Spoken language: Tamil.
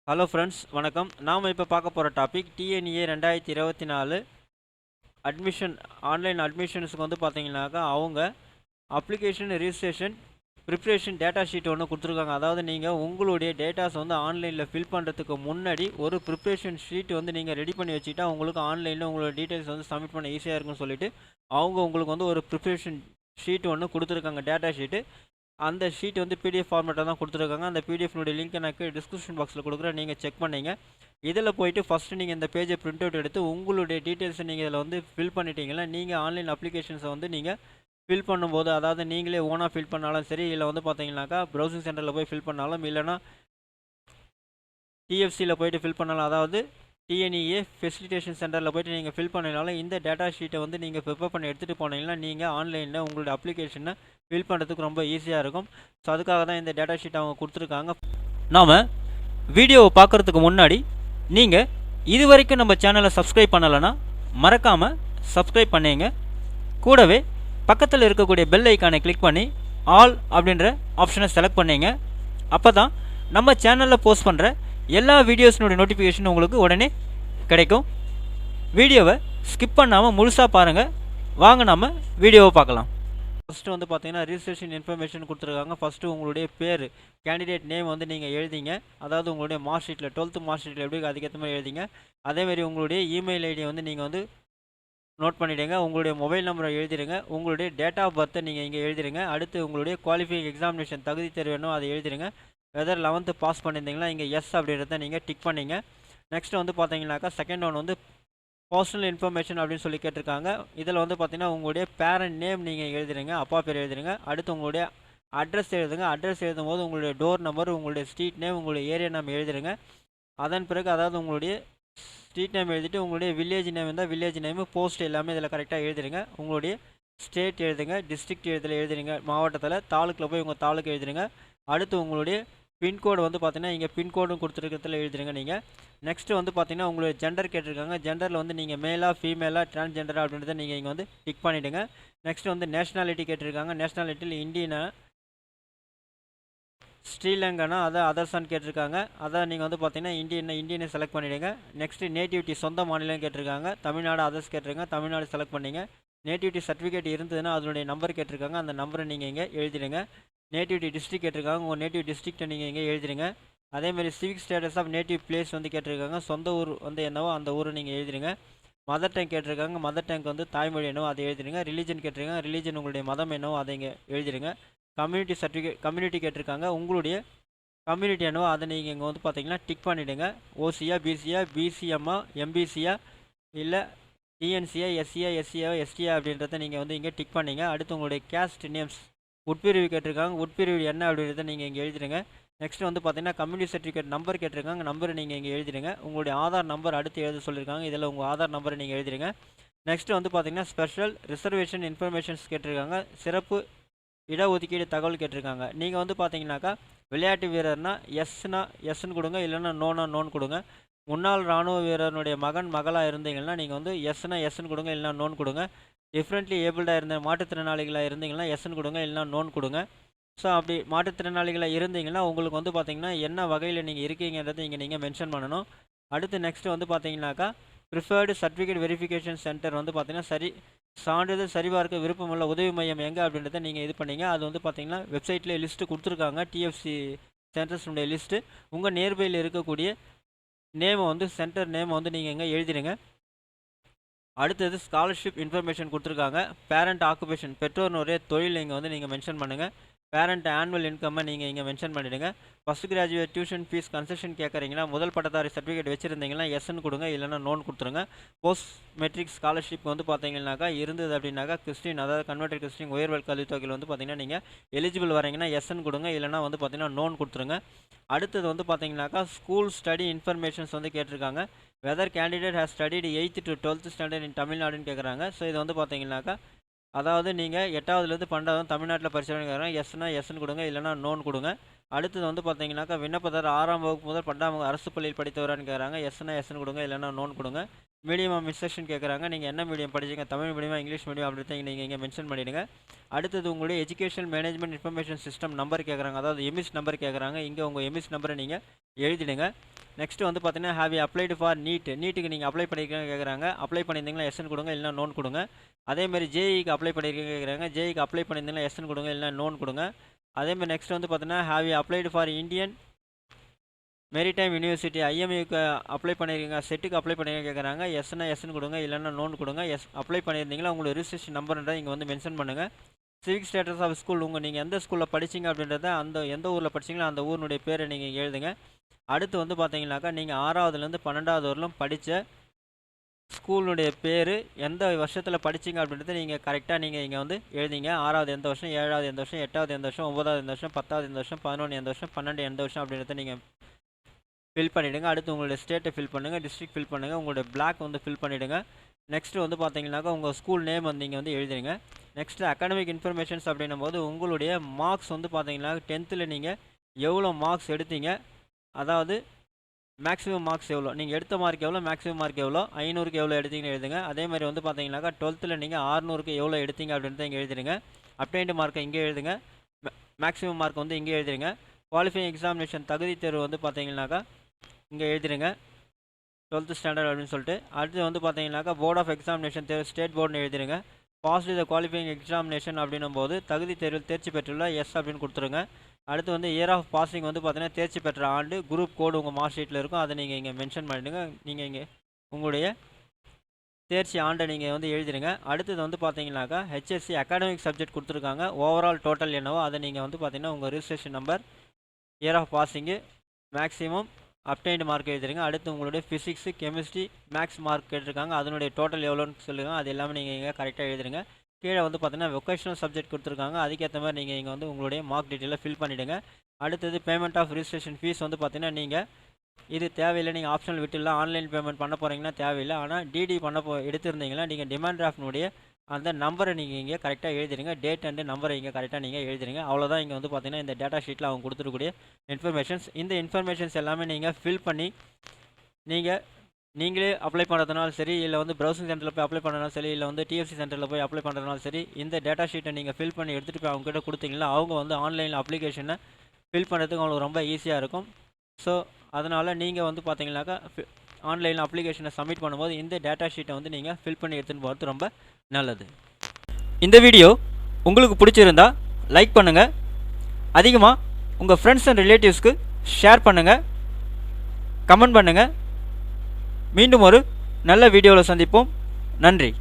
ஹலோ ஃப்ரெண்ட்ஸ், வணக்கம். நாம் இப்போ பார்க்க போகிற டாபிக் டிஎன்ஏ 2024 அட்மிஷன். ஆன்லைன் அட்மிஷன்ஸுக்கு வந்து பார்த்தீங்கன்னாக்கா அவங்க application registration preparation data sheet ஒன்று கொடுத்துருக்காங்க. அதாவது நீங்கள் உங்களுடைய டேட்டாஸ் வந்து ஆன்லைனில் ஃபில் பண்ணுறதுக்கு முன்னாடி ஒரு ப்ரிப்ரேஷன் ஷீட் வந்து நீங்கள் ரெடி பண்ணி வச்சுக்கிட்டா உங்களுக்கு ஆன்லைனில் உங்களோட டீட்டெயில்ஸ் வந்து சப்மிட் பண்ண ஈஸியாக இருக்குன்னு சொல்லிட்டு அவங்க உங்களுக்கு வந்து ஒரு ப்ரிப்ரேஷன் ஷீட் ஒன்று கொடுத்துருக்காங்க, டேட்டா ஷீட்டு. அந்த ஷீட் வந்து பிடிஎஃப் ஃபார்மேட்டாக தான் கொடுத்துருக்காங்க. அந்த பிடிஎஃப்னுடைய லிங்க் எனக்கு டிஸ்கிரிப்ஷன் பாக்ஸில் கொடுக்குறேன், நீங்கள் செக் பண்ணிங்க. இதில் போய்ட்டு ஃபஸ்ட்டு நீங்கள் இந்த பேஜை பிரிண்ட் அவுட் எடுத்து உங்களுடைய டீட்டெயில்ஸை நீங்கள் இதில் வந்து ஃபில் பண்ணிட்டீங்கன்னா நீங்கள் ஆன்லைன் அப்ளிகேஷன்ஸை வந்து நீங்கள் ஃபில் பண்ணும்போது, அதாவது நீங்களே ஓனாக ஃபில் பண்ணாலும் சரி, இல்லை வந்து பார்த்தீங்கன்னாக்கா ப்ரௌசிங் சென்டரில் போய் ஃபில் பண்ணாலும், இல்லைனா டிஎஃப்சியில் போய்ட்டு ஃபில் பண்ணலாம், அதாவது டிஎன்இஏ ஃபெசிலிட்டேஷன் சென்டரில் போய்ட்டு நீங்கள் ஃபில் பண்ணினாலும் இந்த டேட்டா ஷீட்டை வந்து நீங்கள் ப்ரிப்பேர் பண்ணி எடுத்துகிட்டு போனீங்கன்னா நீங்கள் ஆன்லைனில் உங்களுடைய அப்ளிகேஷனை ஃபில் பண்ணுறதுக்கு ரொம்ப ஈஸியாக இருக்கும். ஸோ அதுக்காக தான் இந்த டேட்டா ஷீட் அவங்க கொடுத்துருக்காங்க. நாம் வீடியோவை பார்க்குறதுக்கு முன்னாடி நீங்கள் இது வரைக்கும் நம்ம சேனலை சப்ஸ்கிரைப் பண்ணலைன்னா மறக்காமல் சப்ஸ்கிரைப் பண்ணிங்க. கூடவே பக்கத்தில் இருக்கக்கூடிய பெல் ஐக்கானை கிளிக் பண்ணி ஆல் அப்படின்ற ஆப்ஷனை செலக்ட் பண்ணிங்க. அப்போ தான் நம்ம சேனலில் போஸ்ட் பண்ணுற எல்லா வீடியோஸ்னுடைய நோட்டிஃபிகேஷன் உங்களுக்கு உடனே கிடைக்கும். வீடியோவை ஸ்கிப் பண்ணாமல் முழுசாக பாருங்கள். வாங்க நம்ம வீடியோவை பார்க்கலாம். ஃபஸ்ட்டு வந்து பார்த்தீங்கன்னா ரிஜிஸ்ட்ரேஷன் இன்ஃபர்மேஷன் கொடுத்துருக்காங்க. ஃபஸ்ட்டு உங்களுடைய பேர், கேண்டிடேட் நேம் வந்து நீங்கள் எழுதிங்க. அதாவது உங்களுடைய மார்க் ஷீட்டில் 12th மார்க் ஷீட்டில் எப்படி அதுக்கேற்ற மாதிரி எழுதிங்க. அதேமாதிரி உங்களுடைய இமெயில் ஐடியை வந்து நீங்கள் வந்து நோட் பண்ணிவிடுங்க. உங்களுடைய மொபைல் நம்பரை எழுதிடுங்க. உங்களுடைய டேட் ஆஃப் பர்த்தை நீங்கள் இங்கே எழுதிடுங்க. அடுத்து உங்களுடைய குவாலிஃபைங் எக்ஸாமினேஷன் தகுதி தேர்வு வேணும், அதை எழுதிடுங்க. வெதர் 11th பாஸ் பண்ணியிருந்தீங்களா இங்கே எஸ் அப்படின்றத நீங்கள் டிக் பண்ணிங்க. நெக்ஸ்ட் வந்து பார்த்தீங்கன்னாக்கா செகண்ட் ஒன் வந்து பர்சனல் இன்ஃபர்மேஷன் அப்படின்னு சொல்லி கேட்டிருக்காங்க. இதில் வந்து பார்த்தீங்கன்னா உங்களுடைய பேரண்ட் நேம் நீங்கள் எழுதிடுங்க, அப்பா பேர் எழுதிடுங்க. அடுத்து உங்களுடைய அட்ரஸ் எழுதுங்க. அட்ரஸ் எழுதும் போது உங்களுடைய டோர் நம்பர், உங்களுடைய ஸ்ட்ரீட் நேம், உங்களுடைய ஏரியா நேம் எழுதிடுங்க. அதன் பிறகு அதாவது உங்களுடைய ஸ்ட்ரீட் நேம் எழுதிட்டு உங்களுடைய வில்லேஜ் நேம் இருந்தால் வில்லேஜ் நேமு, போஸ்ட் எல்லாமே இதில் கரெக்டாக எழுதிடுங்க. உங்களுடைய ஸ்டேட் எழுதுங்க, டிஸ்ட்ரிக்ட் எழுதுங்க, மாவட்டத்தில் தாலுக்கில் போய் உங்கள் தாலுக்கு எழுதிடுங்க. அடுத்து உங்களுடைய பின்கோடு வந்து பார்த்தீங்கன்னா இங்கே பின்கோடும் கொடுத்துருக்கிறதுல எழுதிடுங்க நீங்கள். நெக்ஸ்ட்டு வந்து பார்த்தீங்கன்னா உங்களுடைய ஜெண்டர் கேட்டிருக்காங்க. ஜெண்டரில் வந்து நீங்கள் மேலா ஃபீமேலா டிரான்ஸ்ஜெண்டரா அப்படின்றத நீங்கள் இங்கே வந்து டிக் பண்ணிவிடுங்க. நெக்ஸ்ட் வந்து நேஷ்னாலிட்டி கேட்டிருக்காங்க. நேஷ்னாலிட்டியில் இந்தியனா, ஸ்ரீலங்கனா, அதான் அதர்ஸான்னு கேட்டிருக்காங்க. அதான் நீங்கள் வந்து பார்த்தீங்கன்னா இந்தியனை செலக்ட் பண்ணிவிடுங்க. நெக்ஸ்ட்டு நேட்டிவிட்டி சொந்த மாநிலம் கேட்டிருக்காங்க. தமிழ்நாடு அதர்ஸ் கேட்டிருக்காங்க. தமிழ்நாடு செலக்ட் பண்ணிங்க. நேட்டிவிட்டி சர்டிஃபிகேட் இருந்ததுன்னா அதனுடைய நம்பர் கேட்டிருக்காங்க. அந்த நம்பரை நீங்கள் இங்கே எழுதிடுங்க. நேட்டிவிட்டி டிஸ்ட்ரிக் கேட்டிருக்காங்க. உங்கள் நேட்டிவ் டிஸ்ட்ரிக்ட்டை நீங்கள் இங்கே எழுதிடுங்க. அதேமாதிரி civic status of native place வந்து கேட்டிருக்காங்க. சொந்த ஊர் வந்து என்னவோ அந்த ஊரை நீங்கள் எழுதிடுங்க. மதர் டங் கேட்டிருக்காங்க. மதர் டங் வந்து தாய்மொழி என்னவோ அதை எழுதிடுங்க. ரிலீஜன் கேட்டிருக்காங்க. ரிலீஜன் உங்களுடைய மதம் என்னவோ அதை இங்கே எழுதிடுங்க. கம்யூனிட்டி சர்டிஃபிகேட், கம்யூனிட்டி கேட்டிருக்காங்க. உங்களுடைய கம்யூனிட்டி என்னவோ அதை நீங்கள் இங்கே வந்து பார்த்தீங்கன்னா டிக் பண்ணிவிடுங்க. ஓசியா, பிசியா, பிசிஎம்மா, எம்பிசியா, இல்லை டிஎன்சியா, எஸ்சியா, எஸ்சியா, எஸ்டியா அப்படின்றத நீங்கள் வந்து இங்கே டிக் பண்ணிங்க. அடுத்து உங்களுடைய கேஸ்ட் நேம்ஸ், உட்பிரிவு கேட்டிருக்காங்க. உட்பிரிவு என்ன அப்படின்றத நீங்கள் இங்கே எழுதிடுங்க. நெக்ஸ்ட் வந்து பார்த்தீங்கன்னா கம்யூனிட்டி சர்டிஃபிகேட் நம்பர் கேட்டிருக்காங்க. நம்பரை நீங்கள் இங்கே எழுதிடுங்க. உங்களுடைய ஆதார் நம்பர் அடுத்து எழுத சொல்லியிருக்காங்க. இதில் உங்கள் ஆதார் நம்பரை நீங்கள் எழுதிடுங்க. நெக்ஸ்ட் வந்து பார்த்தீங்கன்னா ஸ்பெஷல் ரிசர்வேஷன் இன்ஃபர்மேஷன்ஸ் கேட்டிருக்காங்க. சிறப்பு இடஒதுக்கீடு தகவல் கேட்டிருக்காங்க. நீங்கள் வந்து பார்த்தீங்கன்னாக்கா விளையாட்டு வீரர்னா எஸ்னா எஸ்ன்னு கொடுங்க, இல்லைன்னா நோன் கொடுங்க. முன்னாள் இராணுவ வீரனுடைய மகளாக இருந்தீங்கன்னா நீங்கள் வந்து எஸ்னா எஸ்ன்னு கொடுங்க, இல்லைனா நோன் கொடுங்க. டிஃப்ரெண்ட்லி ஏபிள்டாக இருந்த மாற்றுத்திறனாளிகளாக இருந்தீங்கன்னா எஸ்ன்னு கொடுங்க, இல்லைனா நோன் கொடுங்க. ஸோ அப்படி மாற்றுத்திறனாளிகளாக இருந்தீங்கன்னா உங்களுக்கு வந்து பார்த்தீங்கன்னா என்ன வகையில் நீங்கள் இருக்கீங்கன்றதை இங்கே நீங்கள் மென்ஷன் பண்ணணும். அடுத்து நெக்ஸ்ட்டு வந்து பார்த்தீங்கன்னாக்கா ப்ரிஃபர்டு சர்டிஃபிகேட் வெரிஃபிகேஷன் சென்டர் வந்து பார்த்தீங்கன்னா சான்றிதழ் சரிபார்க்க விருப்பமுள்ள உதவி மையம் எங்கே அப்படின்றத நீங்கள் இது பண்ணீங்க. அது வந்து பார்த்தீங்கன்னா வெப்சைட்டில் லிஸ்ட்டு கொடுத்துருக்காங்க, டிஎஃப்சி சென்டர்ஸுடைய லிஸ்ட்டு. உங்கள் நியர்பையில் இருக்கக்கூடிய நேமை வந்து சென்டர் நேமை வந்து நீங்கள் எங்கே எழுதிடுங்க. அடுத்தது ஸ்காலர்ஷிப் இன்ஃபர்மேஷன் கொடுத்துருக்காங்க. பேரண்ட் ஆக்குபேஷன், பெற்றோர்னுடைய தொழில் இங்கே வந்து நீங்கள் மென்ஷன் பண்ணுங்கள். பேரண்ட் ஆனுவல் இன்கம்மை நீங்கள் இங்கே மென்ஷன் பண்ணிவிடுங்க. First graduate tuition fees concession கேட்குறீங்கன்னா, முதல் பட்டதாரி சர்டிஃபிகேட் வச்சுருந்தீங்கன்னா எஸ்ன்னு கொடுங்க, இல்லைனா நோன் கொடுத்துருங்க. போஸ்ட் மெட்ரிக் ஸ்காலர்ஷிப் வந்து பார்த்தீங்கன்னாக்கா இருந்தது அப்படின்னாக்கா கிறிஸ்டின், அதாவது கன்வெர்டட் கிறிஸ்டின் உயர்வல் கல்வித்தொகையில் வந்து பார்த்தீங்கன்னா நீங்கள் எலிஜிபிள் வரீங்கன்னா எஸ்ன்னு கொடுங்க, இல்லைனா வந்து பார்த்தீங்கன்னா நோன் கொடுத்துருங்க. அடுத்தது வந்து பார்த்தீங்கன்னாக்கா ஸ்கூல் ஸ்டடி இன்ஃபர்மேஷன்ஸ் வந்து கேட்டிருக்காங்க. Whether candidate has studied 8th to 12th standard in தமிழ்நாடுன்னு கேட்குறாங்க. ஸோ இது வந்து பார்த்தீங்கன்னாக்கா அதாவது நீங்கள் 8வதுலேருந்து 12வது தமிழ்நாட்டில் படிச்சவங்க கேட்குறாங்க. எஸ்னா எஸ்ன்னு கொடுங்க, இல்லைனா நோன் கொடுங்க. அடுத்தது வந்து பார்த்தீங்கன்னாக்கா விண்ணப்பதாரர் 6ஆம் வகுப்பு முதல் 12ஆம் வகுப்பு அரசு பள்ளியில் படித்தவரான்னு கேட்குறாங்க. எஸ்னா எஸ்ன்னு கொடுங்க, இல்லைனா நோன் கொடுங்க. மீடியம் ஆஃப் இன்ஸ்ட்ரக்ஷன் கேட்குறாங்க. நீங்கள் என்ன மீடியம் படிச்சீங்க, தமிழ் மீடியமா இங்கிலீஷ் மீடியம் அப்படின்றத நீங்கள் இங்கே மென்ஷன் பண்ணிவிடுங்க. அடுத்தது உங்களுடைய education management information system number கேட்குறாங்க, அதாவது எம்இஸ் நம்பர் கேட்குறாங்க. இங்கே உங்கள் எம்இஸ் நம்பரை நீங்கள் எழுதிடுங்க. நெக்ஸ்ட்டு வந்து பார்த்தீங்கன்னா ஹேவ் யூ அப்ளைடு ஃபார் நீட்டுக்கு நீங்கள் அப்ளை பண்ணியிருக்கீங்க கேட்குறாங்க. அப்ளை பண்ணியிருந்தீங்களா எஸ்என் கொடுங்க, இல்லைனா நோன் கொடுங்க. அதேமாதிரி ஜேஇக்கு அப்ளை பண்ணியிருக்கீங்க கேட்குறாங்க. ஜேஇக்கு அப்ளை பண்ணியிருந்தீங்களா எஸ்என் கொடுங்க, இல்லைனா நோன் கொடுங்க. அதேமாதிரி நெக்ஸ்ட் வந்து பார்த்தீங்கன்னா have you applied for Indian maritime university ஐஎம்யூக்கு அப்ளை பண்ணியிருக்கீங்க, செட்டுக்கு அப்ளை பண்ணியிருக்கீங்க கேட்குறாங்க. எஸ்னா எஸ்ன்னு கொடுங்க, இல்லைனா நோன் கொடுங்க. அப்ளை பண்ணியிருந்தீங்களா உங்களோட ரிஜிஸ்ட்ரேஷன் நம்பர்ன்றதை இங்கே வந்து மென்ஷன் பண்ணுங்கள். சிவிக் ஸ்டேட்டஸ் ஆஃப் ஸ்கூல், நீங்கள் எந்த ஸ்கூலில் படிச்சிங்க அப்படின்றத எந்த ஊரில் படிச்சிங்களோ அந்த ஊரினுடைய பேரை நீங்கள் எழுதுங்க. அடுத்து வந்து பார்த்தீங்கன்னாக்கா நீங்கள் 6வதுலேருந்து 12வது வரலும் படித்த ஸ்கூலுடைய பேர் எந்த வருஷத்தில் படிச்சிங்க அப்படின்றத நீங்கள் கரெக்டாக நீங்கள் இங்கே வந்து எழுதிங்க. 6வது எந்த வருஷம், 7வது எந்த வருஷம், 8வது எந்த வருஷம், 9வது எந்த வருஷம், 10வது எந்த வருஷம், 11 எந்த வருஷம், 12 எந்த வருஷம் அப்படின்றத நீங்கள் ஃபில் பண்ணிவிடுங்க. அடுத்து உங்களுடைய ஸ்டேட்டை ஃபில் பண்ணுங்கள், டிஸ்ட்ரிக்ட் ஃபில் பண்ணுங்கள், உங்களுடைய பிளாக் வந்து ஃபில் பண்ணிவிடுங்க. நெக்ஸ்ட்டு வந்து பார்த்தீங்கன்னாக்கா உங்கள் ஸ்கூல் நேம் வந்து இங்கே வந்து எழுதிடுங்க. நெக்ஸ்ட்டு அகாடமிக் இன்ஃபர்மேஷன்ஸ் அப்படின்னும் போது உங்களுடைய மார்க்ஸ் வந்து பார்த்தீங்கன்னா 10th நீங்கள் எவ்வளோ மார்க்ஸ் எடுத்தீங்க, அதாவது மேக்ஸிமம் மார்க்ஸ் எவ்வளோ, நீங்கள் எடுத்த மார்க் எவ்வளோ, மேக்ஸிமம் மார்க் எவ்வளோ, 500க்கு எவ்வளோ எடுத்தீங்கன்னு எழுதுங்க. அதே மாதிரி வந்து பார்த்தீங்கன்னாக்கா 12th நீங்கள் 600க்கு எவ்வளோ எடுத்தீங்க அப்படின்றத இங்கே எழுதிடுங்க. அப்டைன்டு மார்க்கை இங்கே எழுதுங்க, மேக்ஸிமம் மார்க் வந்து இங்கே எழுதிடுங்க. குவாலிஃபைங் எக்ஸாமினேஷன் தகுதி தேர்வு வந்து பார்த்தீங்கன்னாக்கா இங்கே எழுதிடுங்க 12th ஸ்டாண்டர்ட் அப்படின்னு சொல்லிட்டு. அடுத்து வந்து பார்த்தீங்கன்னாக்கா போர்ட் ஆஃப் எக்ஸாமினேஷன் தேர்வு state போர்டுன்னு எழுதிடுங்க. Past the qualifying examination அப்படின்னும் போது தகுதி தேர்வில் தேர்ச்சி பெற்றுள்ள எஸ் அப்படின்னு கொடுத்துருங்க. அடுத்து வந்து இயர் ஆஃப் பாசிங் வந்து பார்த்தீங்கன்னா தேர்ச்சி பெற்ற ஆண்டு, குரூப் கோடு உங்கள் மார்க் ஷீட்டில் இருக்கும், அதை நீங்கள் இங்கே மென்ஷன் பண்ணிவிடுங்க. நீங்கள் இங்கே உங்களுடைய தேர்ச்சி ஆண்டை நீங்கள் வந்து எழுதிடுங்க. அடுத்தது வந்து பார்த்தீங்கன்னாக்கா ஹெச்எஸ்சி அகாடமிக் சப்ஜெக்ட் கொடுத்துருக்காங்க, ஓவரால் டோட்டல் என்னவோ அதை நீங்கள் வந்து பார்த்தீங்கன்னா உங்கள் registration number, year of passing, maximum, obtained mark எழுதிடுங்க. அடுத்து உங்களுடைய ஃபிசிக்ஸு, கெமிஸ்ட்ரி, மேக்ஸ் மார்க் கேட்டிருக்காங்க, அதனுடைய டோட்டல் எவ்வளோன்னு சொல்லுங்கள், அது எல்லாமே நீங்கள் இங்கே கரெக்டாக எழுதிடுங்க. கீழே வந்து பார்த்தீங்கன்னா வொகேஷனல் சப்ஜெக்ட் கொடுத்துருக்காங்க, அதுக்கேற்ற மாதிரி நீங்கள் இங்கே வந்து உங்களுடைய மார்க் டீட்டெயிலை ஃபில் பண்ணிவிடுங்க. அடுத்தது பேமெண்ட் ஆஃப் ரிஜிஸ்ட்ரேஷன் ஃபீஸ் வந்து பார்த்தீங்கன்னா நீங்கள் இது தேவையில்லை, நீங்கள் ஆப்ஷனல் விட்டுலாம், ஆன்லைன் பேமெண்ட் பண்ண போகிறீங்கன்னா தேவையில்லை. ஆனால் டிடி எடுத்திருந்தீங்கன்னா நீங்கள் டிமாண்ட் டிராஃப்ட்னுடைய அந்த நம்பரை நீங்கள் இங்கே கரெக்டாக எழுதிடுங்க, டேட் அண்டு நம்பரை இங்கே கரெக்டாக நீங்கள் எழுதிடுங்க. அவ்வளோதான் இங்கே வந்து பார்த்தீங்கன்னா இந்த டேட்டா ஷீட்டில் அவங்க கொடுத்துருக்கூடிய இன்ஃபர்மேஷன்ஸ். இந்த இன்ஃபர்மேஷன்ஸ் எல்லாமே நீங்கள் ஃபில் பண்ணி நீங்களே அப்ளை பண்ணுறதுனாலும் சரி, இல்லை வந்து ப்ரௌசிங் சென்டரில் போய் அப்ளை பண்ணுறதுனாலும் சரி, இல்லை வந்து டிஎஃப்சி சென்டரில் போய் அப்ளை பண்ணுறதுனாலும் சரி, இந்த டேட்டா ஷீட்டை நீங்கள் ஃபில் பண்ணி எடுத்துகிட்டு போய் அவங்ககிட்ட கொடுத்தீங்கன்னா அவங்க வந்து ஆன்லைனில் அப்ளிகேஷனை ஃபில் பண்ணுறதுக்கு அவங்களுக்கு ரொம்ப ஈஸியாக இருக்கும். ஸோ அதனால் நீங்கள் வந்து பார்த்தீங்கன்னாக்கா ஆன்லைனில் அப்ளிகேஷனை சப்மிட் பண்ணும்போது இந்த டேட்டா ஷீட்டை வந்து நீங்கள் ஃபில் பண்ணி எடுத்துகிட்டு போகிறது ரொம்ப நல்லது. இந்த வீடியோ உங்களுக்கு பிடிச்சிருந்தா லைக் பண்ணுங்கள், அதிகமாக உங்கள் ஃப்ரெண்ட்ஸ் அண்ட் ரிலேட்டிவ்ஸ்க்கு ஷேர் பண்ணுங்கள், கமெண்ட் பண்ணுங்கள். மீண்டும் ஒரு நல்ல வீடியோவில் சந்திப்போம். நன்றி.